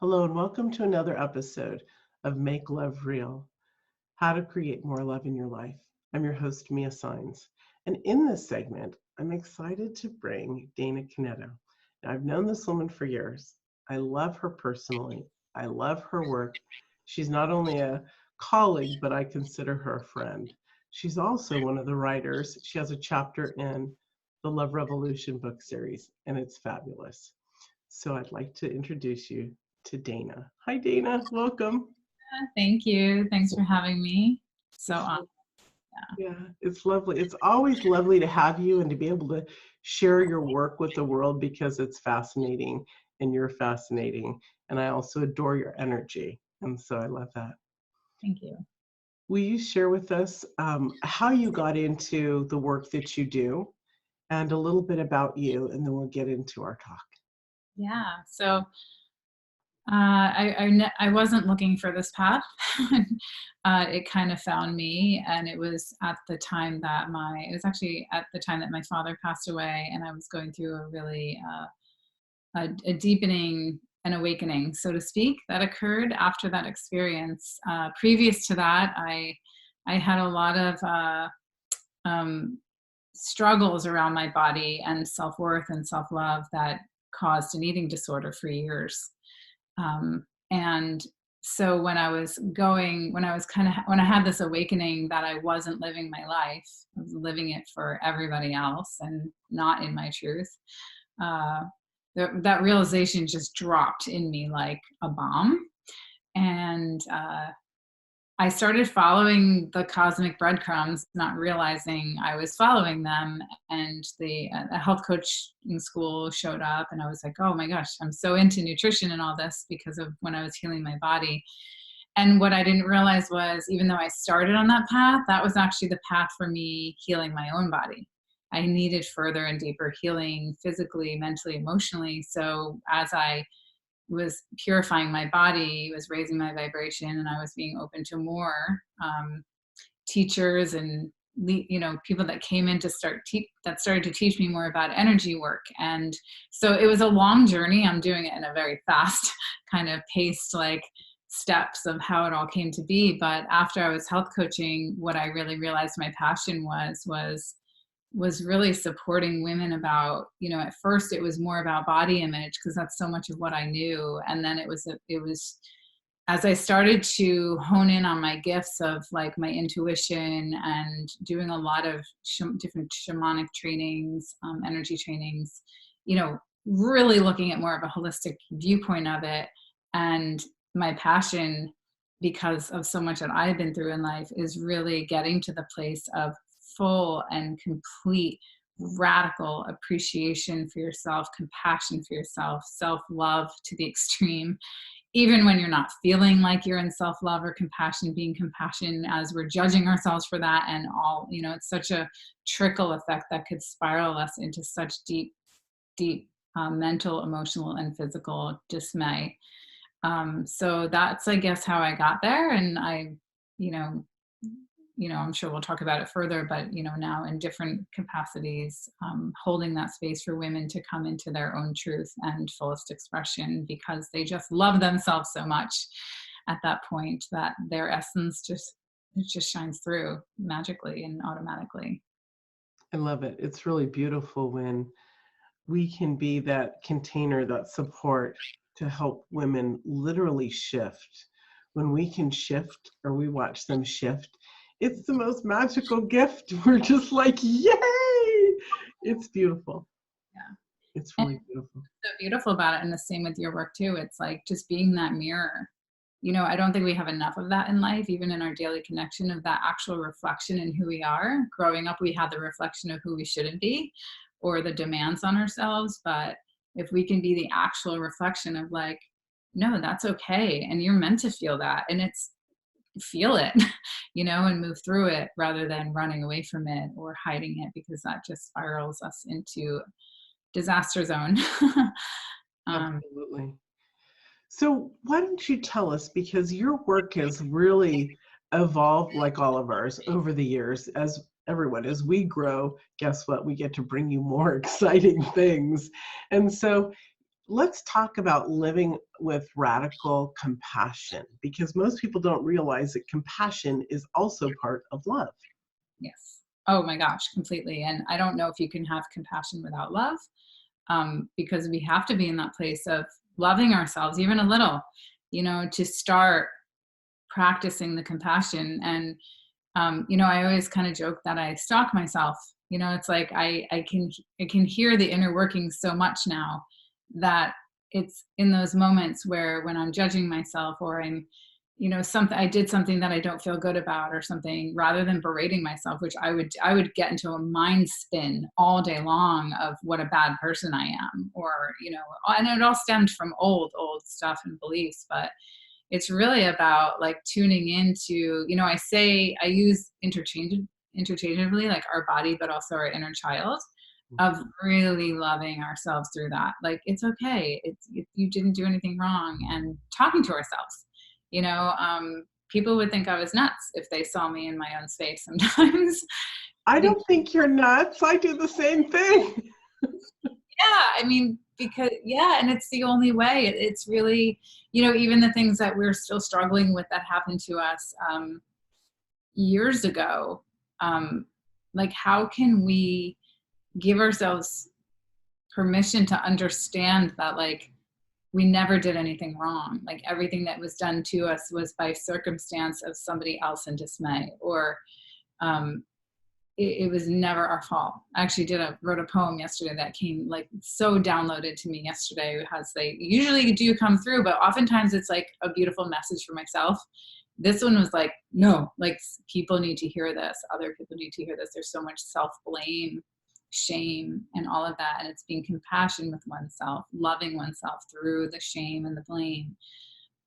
Hello, and welcome to another episode of Make Love Real, How to Create More Love in Your Life. I'm your host, Mia Saenz. And in this segment, I'm excited to bring Dana Canneto. Now, I've known this woman for years. I love her personally. I love her work. She's not only a colleague, but I consider her a friend. She's also one of the writers. She has a chapter in the Love Revolution book series, and it's fabulous. So I'd like to introduce you to Dana. Hi, Dana. Welcome. Thank you. Thanks for having me. So, Yeah, it's lovely. It's always lovely to have you and to be able to share your work with the world because it's fascinating and you're fascinating. And I also adore your energy. And so I love that. thank you. Will you share with us how you got into the work that you do and a little bit about you, and then we'll get into our talk. Yeah. I wasn't looking for this path. It kind of found me, and it was at the time that my father passed away, and I was going through a really a deepening and awakening, so to speak, that occurred after that experience. Previous to that, I had a lot of um, struggles around my body and self-worth and self-love that caused an eating disorder for years. And so when I had this awakening that I wasn't living my life, I was living it for everybody else and not in my truth. uh, that realization just dropped in me like a bomb. And I started following the cosmic breadcrumbs, not realizing I was following them. And a health coach in school showed up, and I was like, oh my gosh, I'm so into nutrition and all this because of when I was healing my body. And what I didn't realize was, even though I started on that path, that was actually the path for me healing my own body. I needed further and deeper healing physically, mentally, emotionally. So as I was purifying my body, was raising my vibration, and I was being open to more teachers and people that came in to that started to teach me more about energy work. And so it was a long journey. I'm doing it in a very fast kind of paced like steps of how it all came to be. But after I was health coaching, what I really realized my passion was really supporting women about, at first it was more about body image because that's so much of what I knew. And then it was as I started to hone in on my gifts of like my intuition and doing a lot of different shamanic trainings, energy trainings, really looking at more of a holistic viewpoint of it. And my passion, because of so much that I've been through in life, is really getting to the place of full and complete radical appreciation for yourself, compassion for yourself, self-love to the extreme, even when you're not feeling like you're in self-love or compassion, being compassion as we're judging ourselves for that. And all, it's such a trickle effect that could spiral us into such deep, deep mental, emotional, and physical dismay. So that's, I guess, how I got there. And you know, I'm sure we'll talk about it further, but, now in different capacities, holding that space for women to come into their own truth and fullest expression because they just love themselves so much at that point that their essence just shines through magically and automatically. I love it. It's really beautiful when we can be that container, that support to help women literally shift. When we can shift or we watch them shift, it's the most magical gift. We're just like, yay! It's beautiful. Yeah. It's And really beautiful. so beautiful about it. And the same with your work too. It's like just being that mirror. I don't think we have enough of that in life, even in our daily connection, of that actual reflection in who we are. Growing up, we had the reflection of who we shouldn't be or the demands on ourselves. But if we can be the actual reflection of like, no, that's okay. And you're meant to feel that. And feel it, and move through it rather than running away from it or hiding it, because that just spirals us into disaster zone. Absolutely. So why don't you tell us, because your work has really evolved like all of ours over the years, as we grow, guess what? We get to bring you more exciting things. And so let's talk about living with radical compassion, because most people don't realize that compassion is also part of love. Yes. Oh my gosh, completely. And I don't know if you can have compassion without love, because we have to be in that place of loving ourselves, even a little, to start practicing the compassion. And I always kind of joke that I stalk myself. It's like I can hear the inner workings so much now, that it's in those moments where, when I'm judging myself, or I'm, something, I did something that I don't feel good about or something, rather than berating myself, which I would get into a mind spin all day long of what a bad person I am, or, and it all stemmed from old stuff and beliefs. But it's really about like tuning into, I use interchangeably, like our body, but also our inner child, of really loving ourselves through that. Like, it's okay. You didn't do anything wrong, and talking to ourselves, people would think I was nuts if they saw me in my own space sometimes. I don't think you're nuts. I do the same thing. Yeah, I mean, because, yeah, and it's the only way. It's really, even the things that we're still struggling with that happened to us years ago. Like, how can we give ourselves permission to understand that, like, we never did anything wrong. Like, everything that was done to us was by circumstance of somebody else in dismay, or it was never our fault. I actually wrote a poem yesterday that came, like, so downloaded to me yesterday, as they usually do come through, but oftentimes it's like a beautiful message for myself. This one was like, no, like, people need to hear this. Other people need to hear this. There's so much self-blame, shame, and all of that. And it's being compassionate with oneself, loving oneself through the shame and the blame,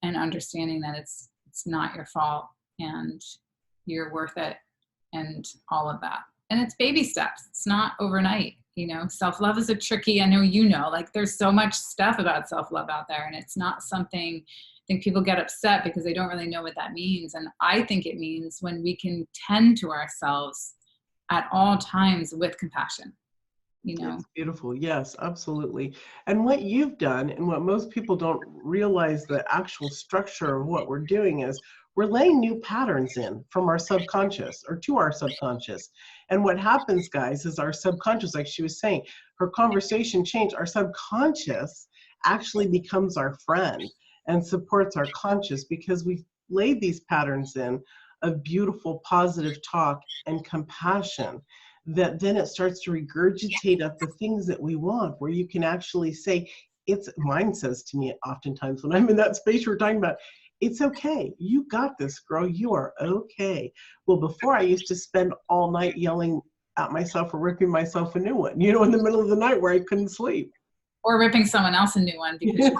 and understanding that it's not your fault, and you're worth it, and all of that. And it's baby steps. It's not overnight. Self-love is I know, like, there's so much stuff about self-love out there, and it's not something, I think people get upset because they don't really know what that means. And I think it means when we can tend to ourselves at all times with compassion. It's beautiful. Yes, absolutely. And what you've done, and what most people don't realize, the actual structure of what we're doing is we're laying new patterns in from our subconscious, or to our subconscious. And what happens, guys, is our subconscious, like she was saying, her conversation changed. Our subconscious actually becomes our friend and supports our conscious, because we've laid these patterns in of beautiful, positive talk and compassion, that then it starts to regurgitate up the things that we want, where you can actually say, mine says to me oftentimes when I'm in that space we're talking about, it's okay. You got this, girl. You are okay. Well, before, I used to spend all night yelling at myself or ripping myself a new one, in the middle of the night where I couldn't sleep. Or ripping someone else a new one because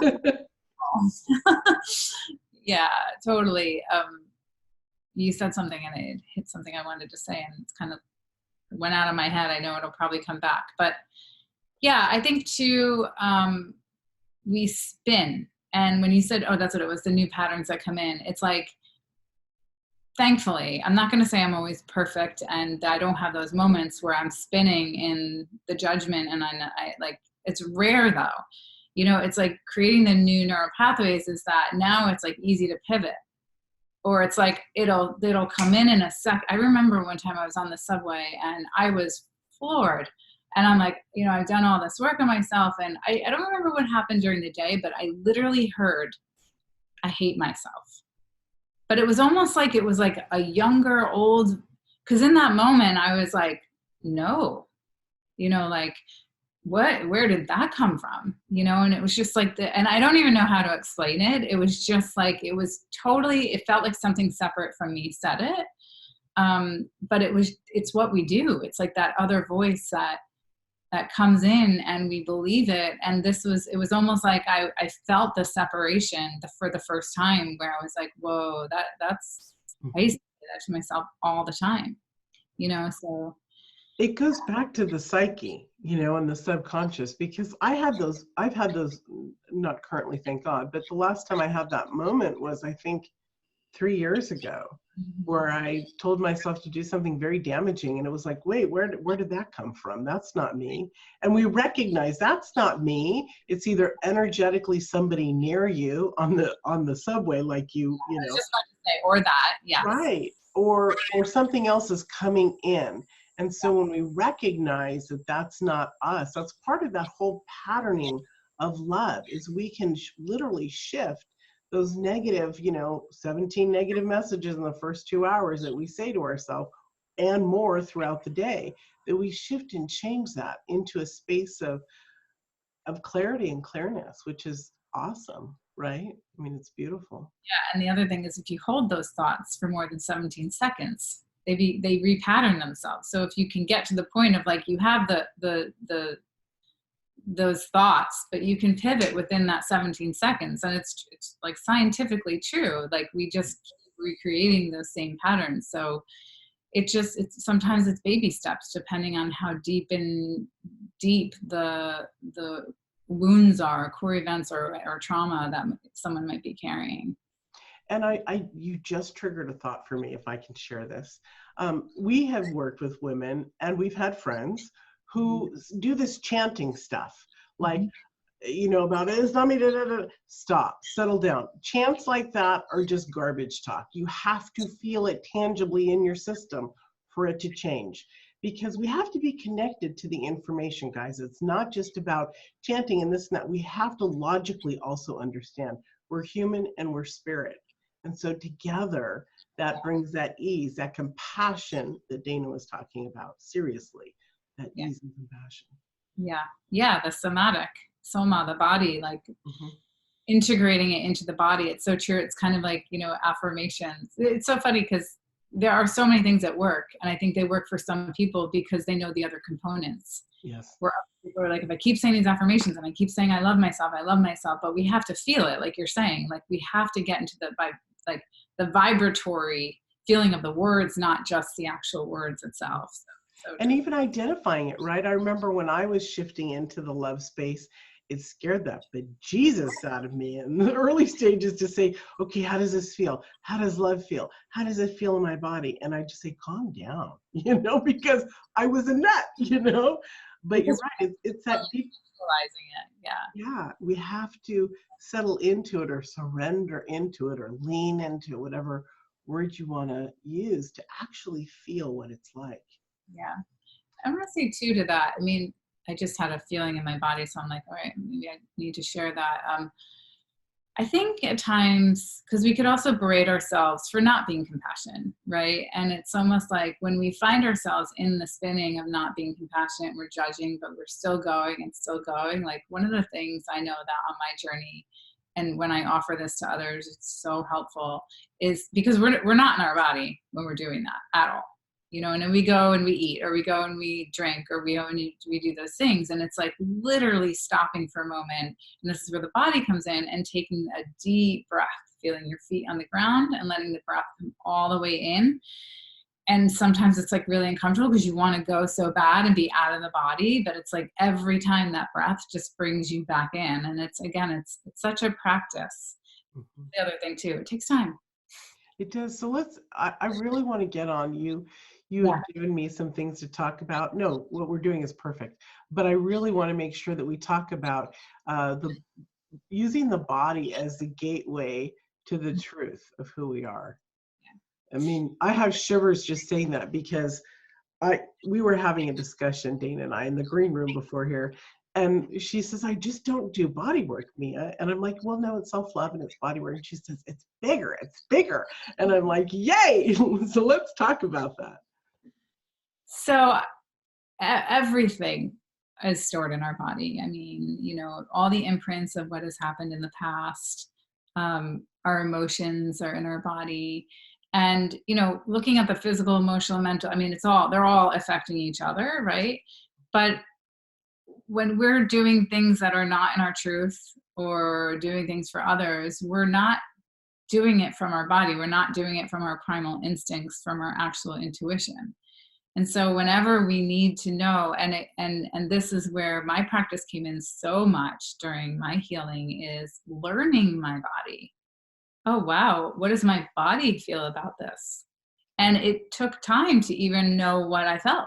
yeah, totally. You said something and it hit something I wanted to say, and it's kind of went out of my head. I know it'll probably come back. But yeah, I think too, we spin. And when you said, oh, that's what it was, the new patterns that come in, it's like, thankfully, I'm not going to say I'm always perfect, and I don't have those moments where I'm spinning in the judgment. And I like, it's rare though. It's like creating the new neural pathways is that now it's like easy to pivot, or it's like it'll come in a sec. I remember one time I was on the subway and I was floored, and I'm like, I've done all this work on myself, and I don't remember what happened during the day, but I literally heard, I hate myself. But it was almost like it was like a younger, old, because in that moment I was like, no, like, where did that come from? And it was just like and I don't even know how to explain it. It was just like, it felt like something separate from me said it. But it's what we do. It's like that other voice that comes in, and we believe it. And it was almost like I felt the separation for the first time, where I was like, whoa, that's, I used to say that to myself all the time, so. It goes back to the psyche, and the subconscious, because I've had those, not currently, thank God, but the last time I had that moment was, I think, 3 years ago, where I told myself to do something very damaging, and it was like, wait, where did that come from? That's not me. And we recognize that's not me. It's either energetically somebody near you on the subway, like I was just about to say, or that, yes. right, or something else is coming in. And so when we recognize that that's not us, that's part of that whole patterning of love, is we can literally shift those negative, 17 negative messages in the first 2 hours that we say to ourselves and more throughout the day, that we shift and change that into a space of clarity and clearness, which is awesome, right? I mean, it's beautiful. Yeah, and the other thing is, if you hold those thoughts for more than 17 seconds, they repattern themselves. So if you can get to the point of like, you have those thoughts, but you can pivot within that 17 seconds, and it's like scientifically true. Like, we just keep recreating those same patterns. So it's sometimes it's baby steps, depending on how deep the wounds are, core events or trauma that someone might be carrying. And you just triggered a thought for me, if I can share this. We have worked with women, and we've had friends who do this chanting stuff, like, about it's not me, stop, settle down. Chants like that are just garbage talk. You have to feel it tangibly in your system for it to change, because we have to be connected to the information, guys. It's not just about chanting and this and that. We have to logically also understand we're human and we're spirit. And so together, that brings that ease, that compassion that Dana was talking about. Seriously, that ease and compassion. Yeah, the soma, the body, like integrating it into the body. It's so true. It's kind of like, affirmations. It's so funny because there are so many things that work, and I think they work for some people because they know the other components. Yes. Where people are like, if I keep saying these affirmations and I keep saying I love myself, but we have to feel it, like you're saying. Like, we have to get into the vibratory feeling of the words, not just the actual words itself. And even identifying it, right? I remember when I was shifting into the love space, it scared the bejesus out of me in the early stages to say, okay, how does this feel? How does love feel? How does it feel in my body? And I just say, calm down, because I was a nut, But you're right, it's that deep visualizing it. Yeah, we have to settle into it, or surrender into it, or lean into whatever word you want to use to actually feel what it's like. Yeah. I want to say too to that. I mean, I just had a feeling in my body, so I'm like, all right, maybe I need to share that. I think at times, because we could also berate ourselves for not being compassionate, right? And it's almost like when we find ourselves in the spinning of not being compassionate, we're judging, but we're still going and still going. Like, one of the things I know that on my journey, and when I offer this to others, it's so helpful, is because we're not in our body when we're doing that at all. And then we go and we eat, or we go and we drink, or we go and we do those things. And it's like literally stopping for a moment. And this is where the body comes in, and taking a deep breath, feeling your feet on the ground and letting the breath come all the way in. And sometimes it's like really uncomfortable because you want to go so bad and be out of the body. But it's like every time that breath just brings you back in. And it's such a practice. The other thing too, it takes time. It does. So I really want to get on you. You have given me some things to talk about. No, what we're doing is perfect. But I really want to make sure that we talk about using the body as the gateway to the truth of who we are. I mean, I have shivers just saying that, because we were having a discussion, Dana and I, in the green room before here. And she says, I just don't do body work, Mia. And I'm like, well, no, it's self-love and it's body work. And she says, it's bigger. And I'm like, yay. So let's talk about that. So everything is stored in our body. I mean, all the imprints of what has happened in the past, our emotions are in our body. And, looking at the physical, emotional, mental, I mean, they're all affecting each other, right? But when we're doing things that are not in our truth, or doing things for others, we're not doing it from our body. We're not doing it from our primal instincts, from our actual intuition. And so whenever we need to know, and this is where my practice came in so much during my healing, is learning my body. oh, wow, what does my body feel about this? And it took time to even know what I felt.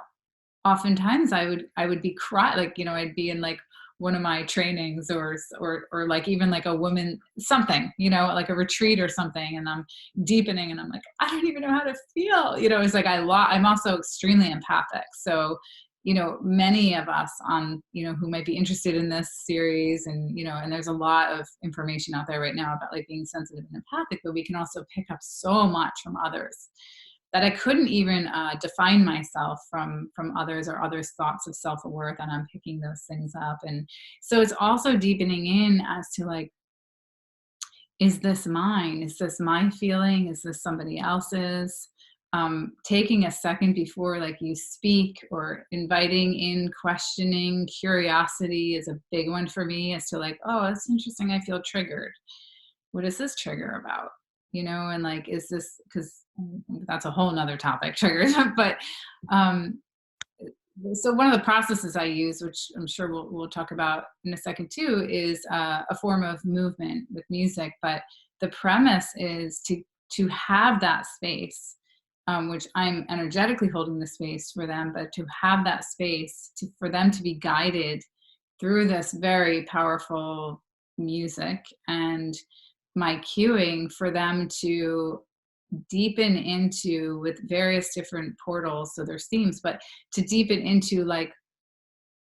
Oftentimes I would be cry, like, I'd be in like one of my trainings, or like even like a woman something, like a retreat or something, and I'm deepening and I'm like, I don't even know how to feel. It's like I'm also extremely empathic. So, many of us on, who might be interested in this series, and and there's a lot of information out there right now about like being sensitive and empathic, but we can also pick up so much from others that I couldn't even define myself from others, or others' thoughts of self-worth, and I'm picking those things up. And so it's also deepening in as to like, is this mine? Is this my feeling? Is this somebody else's? Taking a second before like you speak, or inviting in questioning, curiosity is a big one for me, as to like, oh, it's interesting, I feel triggered. What is this trigger about? And like, is this, because that's a whole nother topic, triggers. But um, so one of the processes I use, which I'm sure we'll talk about in a second too, is a form of movement with music. But the premise is to have that space, which I'm energetically holding the space for them, but to have that space for them to be guided through this very powerful music, and my cueing for them to deepen into, with various different portals, so there's themes, but to deepen into like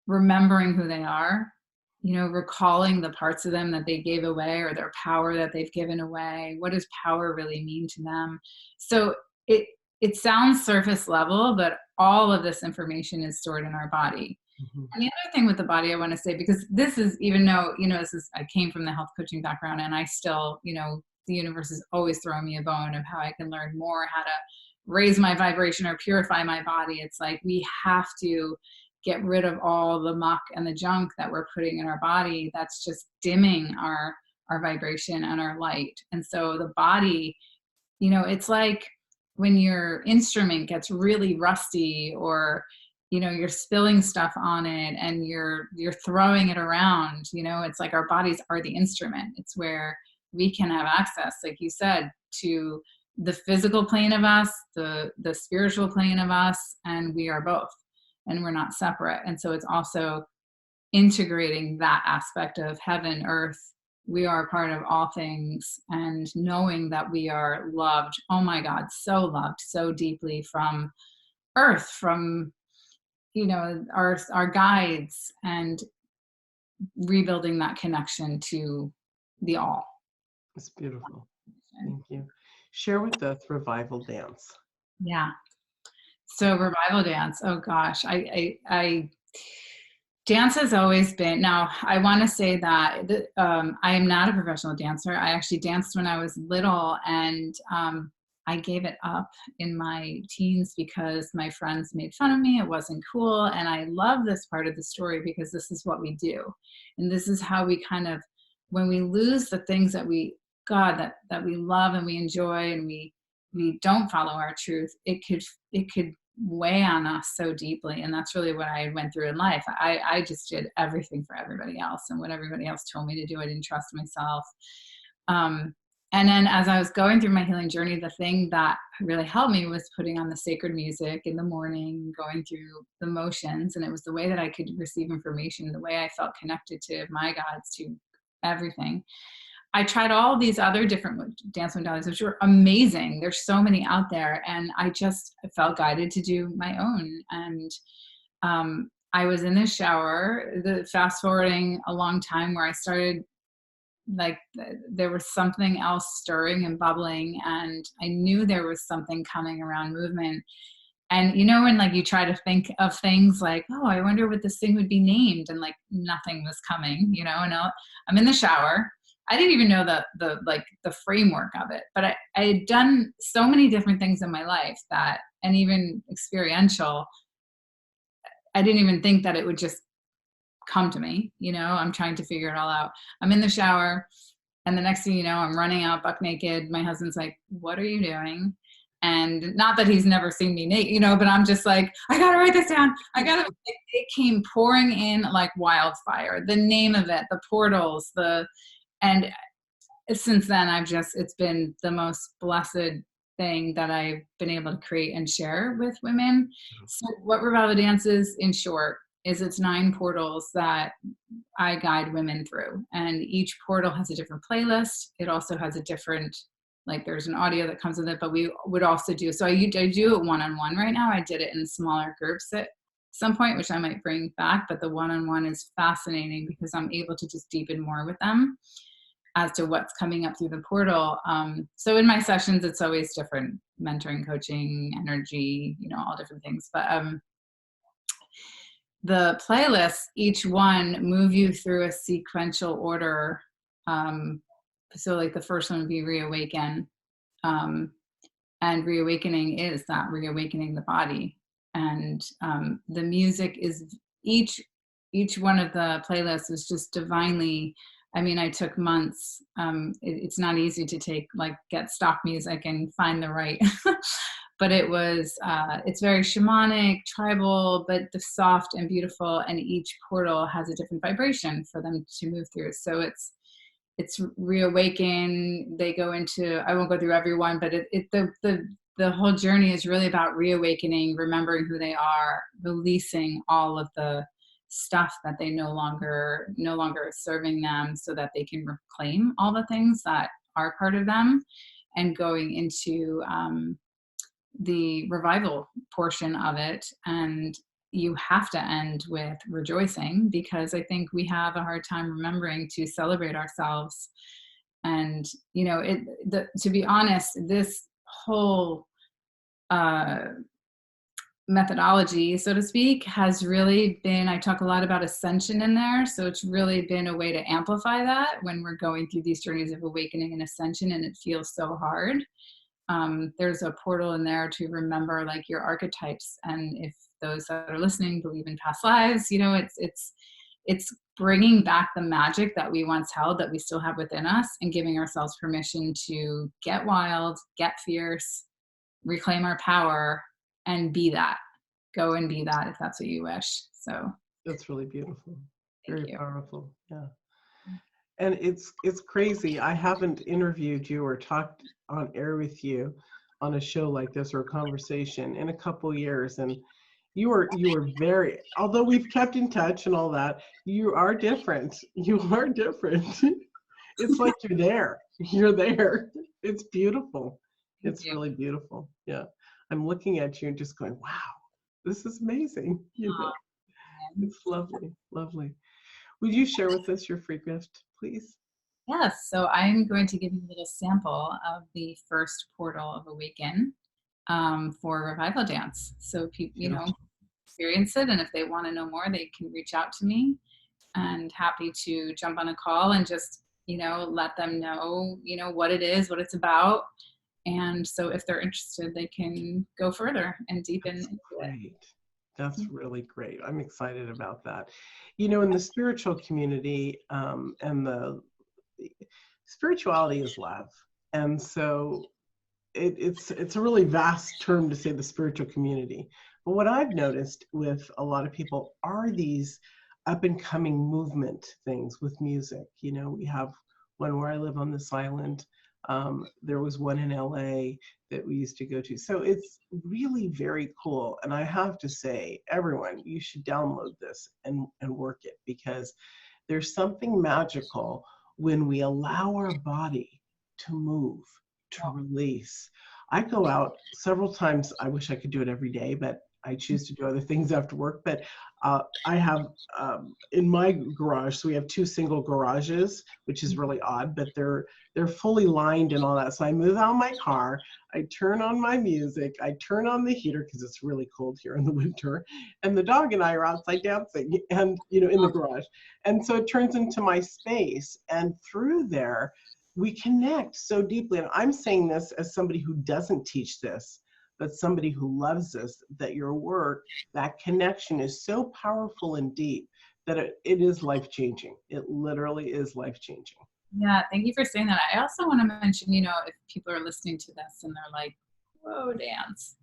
remembering who they are, recalling the parts of them that they gave away, or their power that they've given away. What does power really mean to them? So it sounds surface level, but all of this information is stored in our body. Mhm. And the other thing with the body I want to say, because this is, even though, I came from the health coaching background, and I still, the universe is always throwing me a bone of how I can learn more, how to raise my vibration or purify my body. It's like, we have to get rid of all the muck and the junk that we're putting in our body that's just dimming our vibration and our light. And so the body, it's like when your instrument gets really rusty, or you're spilling stuff on it and you're throwing it around, it's like our bodies are the instrument. It's where we can have access, like you said, to the physical plane of us, the spiritual plane of us, and we are both, and we're not separate. And so it's also integrating that aspect of heaven, earth. We are part of all things, and knowing that we are loved. Oh my God, so loved so deeply from earth, from our guides, and rebuilding that connection to the all. It's beautiful. Thank you. Share with us revival dance. Yeah. So revival dance. Oh gosh, I dance has always been. Now, I want to say that I am not a professional dancer. I actually danced when I was little, and I gave it up in my teens because my friends made fun of me. It wasn't cool. And I love this part of the story, because this is what we do. And this is how we kind of, when we lose the things that that we love and we enjoy, and we don't follow our truth, it could weigh on us so deeply. And that's really what I went through in life. I just did everything for everybody else, and what everybody else told me to do, I didn't trust myself. And then as I was going through my healing journey, the thing that really helped me was putting on the sacred music in the morning, going through the motions. And it was the way that I could receive information, the way I felt connected to my guides, to everything. I tried all these other different dance modalities, which were amazing. There's so many out there. And I just felt guided to do my own. And I was in the shower, fast forwarding a long time, where I started, like, there was something else stirring and bubbling, and I knew there was something coming around movement. And when like you try to think of things like, oh, I wonder what this thing would be named, and like nothing was coming, and I'm in the shower. I didn't even know the framework of it, but I had done so many different things in my life, that, and even experiential, I didn't even think that it would just come to me. I'm trying to figure it all out. I'm in the shower, and the next thing you know, I'm running out buck naked. My husband's like, what are you doing? And not that he's never seen me naked, but I'm just like, I gotta write this down. It came pouring in like wildfire. The name of it, the portals, and since then, it's been the most blessed thing that I've been able to create and share with women. So what Revival Dance is, in short, is it's 9 portals that I guide women through. And each portal has a different playlist. It also has a different, like there's an audio that comes with it, but we would also do, so I do it one-on-one right now. I did it in smaller groups at some point, which I might bring back, but the one-on-one is fascinating because I'm able to just deepen more with them as to what's coming up through the portal. So in my sessions, it's always different: mentoring, coaching, energy, all different things. But the playlists, each one move you through a sequential order. So like the first one would be reawaken. And reawakening is that reawakening the body. And the music is each one of the playlists is just divinely, I took months. It's not easy to get stock music and find the right, but it's very shamanic, tribal, but the soft and beautiful, and each portal has a different vibration for them to move through. So it's reawaken. They go into, I won't go through every one, but the whole journey is really about reawakening, remembering who they are, releasing all of the stuff that they no longer is serving them, so that they can reclaim all the things that are part of them, and going into the revival portion of it. And you have to end with rejoicing, because I think we have a hard time remembering to celebrate ourselves. And to be honest, this whole methodology, so to speak, has really been, I talk a lot about ascension in there, so it's really been a way to amplify that when we're going through these journeys of awakening and ascension, and it feels so hard. There's a portal in there to remember your archetypes, and if those that are listening believe in past lives, it's bringing back the magic that we once held, that we still have within us, and giving ourselves permission to get wild, get fierce, reclaim our power, and be that. Go and be that if that's what you wish. So that's really beautiful. Thank Very you. powerful. Yeah. And it's crazy. I haven't interviewed you or talked on air with you on a show like this, or a conversation, in a couple years. And you are very, although we've kept in touch and all that, you are different. You are different. It's like you're there. You're there. It's beautiful. It's really beautiful. Yeah. I'm looking at you and just going, wow, this is amazing. It's lovely, lovely. Would you share with us your free gift, please? Yes. So I'm going to give you a little sample of the first portal of Awaken for Revival Dance. So people, experience it, and if they want to know more, they can reach out to me, and happy to jump on a call and just let them know what it is, what it's about. And so if they're interested, they can go further and deepen into it. That's really great. I'm excited about that. In the spiritual community, and the spirituality is love. And so it's a really vast term to say the spiritual community. But what I've noticed with a lot of people are these up and coming movement things with music. We have one where I live on this island. There was one in LA that we used to go to. So it's really very cool. And I have to say, everyone, you should download this and work it, because there's something magical when we allow our body to move, to release. I go out several times. I wish I could do it every day, but I choose to do other things after work. But I have in my garage, so we have 2 single garages, which is really odd, but they're fully lined and all that. So I move out my car, I turn on my music, I turn on the heater because it's really cold here in the winter, and the dog and I are outside dancing, and in the garage. And so it turns into my space, and through there we connect so deeply. And I'm saying this as somebody who doesn't teach this, but somebody who loves this, that your work, that connection is so powerful and deep that it is life-changing. It literally is life-changing. Yeah, thank you for saying that. I also want to mention, if people are listening to this and they're like, whoa, dance.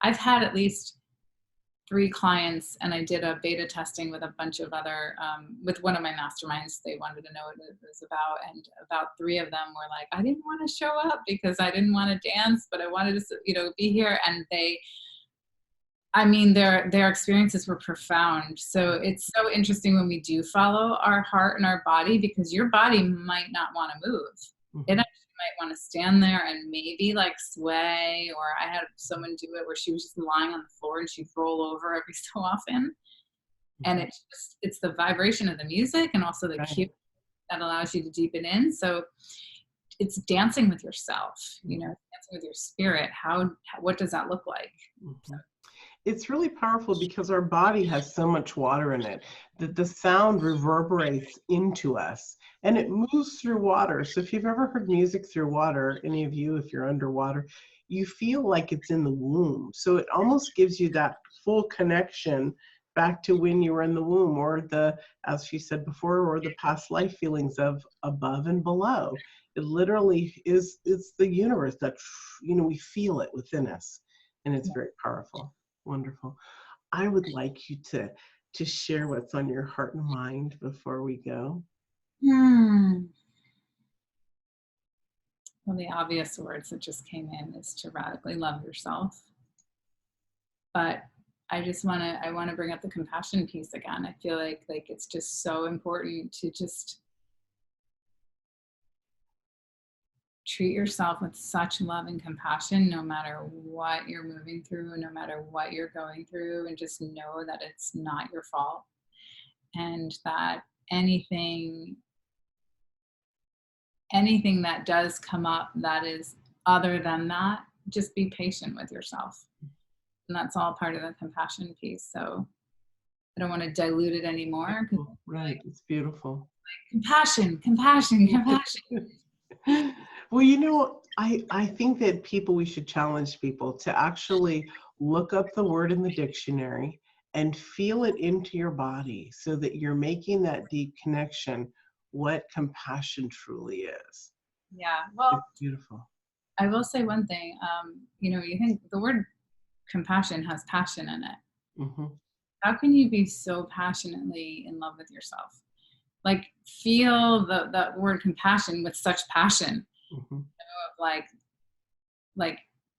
I've had at least 3 clients, and I did a beta testing with a bunch of other, with one of my masterminds. They wanted to know what it was about, and about 3 of them were like, I didn't want to show up because I didn't want to dance, but I wanted to, be here. And their experiences were profound. So it's so interesting when we do follow our heart and our body, because your body might not want to move. Mm-hmm. It actually might want to stand there and maybe like sway, or I had someone do it where she was just lying on the floor and she'd roll over every so often. And it's the vibration of the music and also the cue that allows you to deepen in. So it's dancing with yourself, dancing with your spirit. What does that look like? Mm-hmm. It's really powerful because our body has so much water in it that the sound reverberates into us and it moves through water. So if you've ever heard music through water, any of you, if you're underwater, you feel like it's in the womb. So it almost gives you that full connection back to when you were in the womb, or as she said before, or the past life feelings of above and below. It literally it's the universe that, we feel it within us, and it's very powerful. Wonderful. I would like you to share what's on your heart and mind before we go. Well, the obvious words that just came in is to radically love yourself. But I want to bring up the compassion piece again. I feel like it's just so important to just treat yourself with such love and compassion, no matter what you're moving through, no matter what you're going through, and just know that it's not your fault, and that anything that does come up that is other than that, just be patient with yourself. And that's all part of the compassion piece. So I don't want to dilute it anymore. Right, it's beautiful. Compassion. Well, I think that we should challenge people to actually look up the word in the dictionary and feel it into your body so that you're making that deep connection, what compassion truly is. Yeah, well, it's beautiful. I will say one thing. You think the word compassion has passion in it. Mm-hmm. How can you be so passionately in love with yourself? Like, feel that word compassion with such passion. Mm-hmm.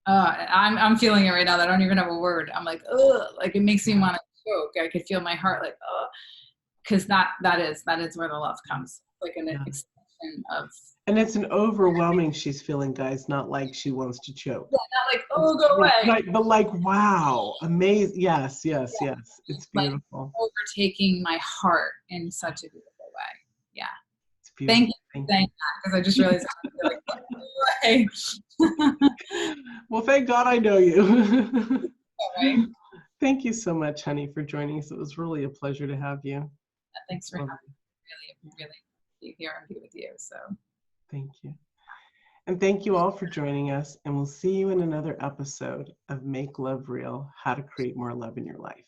I'm feeling it right now. I don't even have a word. I'm like, ugh, like it makes me want to choke. I could feel my heart like, ugh, because that is where the love comes, like an extension of. And it's an overwhelming she's feeling, guys, not like she wants to choke. Yeah, not like, oh, go away. Right, but like, wow, amazing. Yes. It's beautiful. Like overtaking my heart in such a beautiful way. Yeah. It's beautiful. Thank you for saying that, because I just realized Well, thank God I know you. Right. Thank you so much, honey, for joining us. It was really a pleasure to have you. Thanks for having me. Really be here and be with you. So thank you. And thank you all for joining us. And we'll see you in another episode of Make Love Real: How to Create More Love in Your Life.